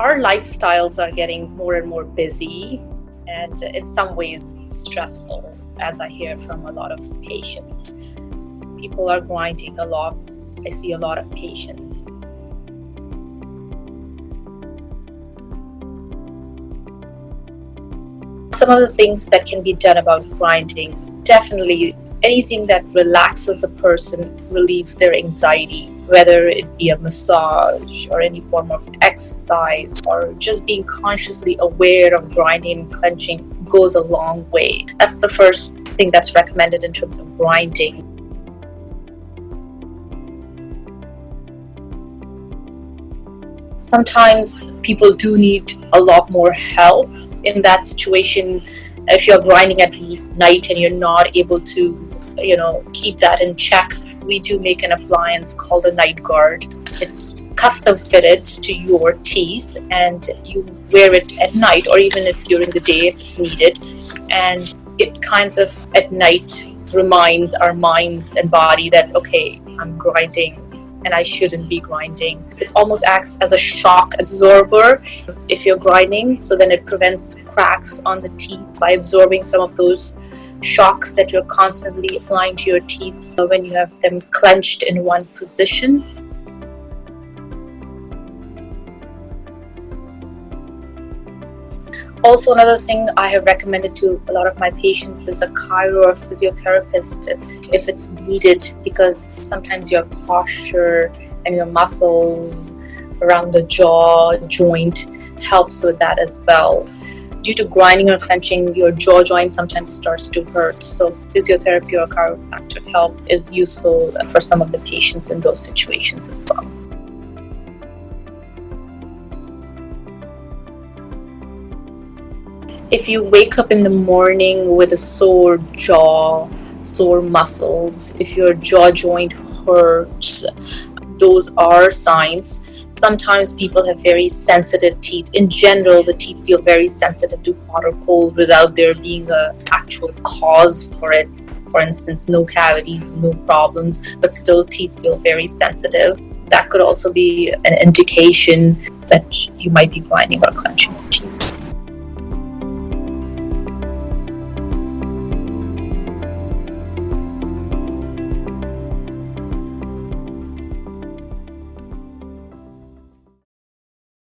Our lifestyles are getting more and more busy and in some ways stressful, as I hear from a lot of patients. People are grinding a lot. I see a lot of patients. Some of the things that can be done about grinding, definitely anything that relaxes a person, relieves their anxiety, whether it be a massage or any form of exercise or just being consciously aware of grinding and clenching goes a long way. That's the first thing that's recommended in terms of grinding. Sometimes people do need a lot more help in that situation. If you're grinding at night and you're not able to, keep that in check, we do make an appliance called a night guard. It's custom fitted to your teeth and you wear it at night or even during the day if it's needed. And it kind of at night reminds our minds and body that, okay, I'm grinding and I shouldn't be grinding. It almost acts as a shock absorber if you're grinding, so then it prevents cracks on the teeth by absorbing some of those shocks that you're constantly applying to your teeth when you have them clenched in one position. Also, another thing I have recommended to a lot of my patients is a chiro or physiotherapist if it's needed, because sometimes your posture and your muscles around the jaw joint helps with that as well. Due to grinding or clenching, your jaw joint sometimes starts to hurt. So physiotherapy or chiropractic help is useful for some of the patients in those situations as well. If you wake up in the morning with a sore jaw, sore muscles, if your jaw joint hurts, those are signs. Sometimes people have very sensitive teeth. In general, the teeth feel very sensitive to hot or cold without there being an actual cause for it. For instance, no cavities, no problems, but still teeth feel very sensitive. That could also be an indication that you might be grinding or clenching your teeth.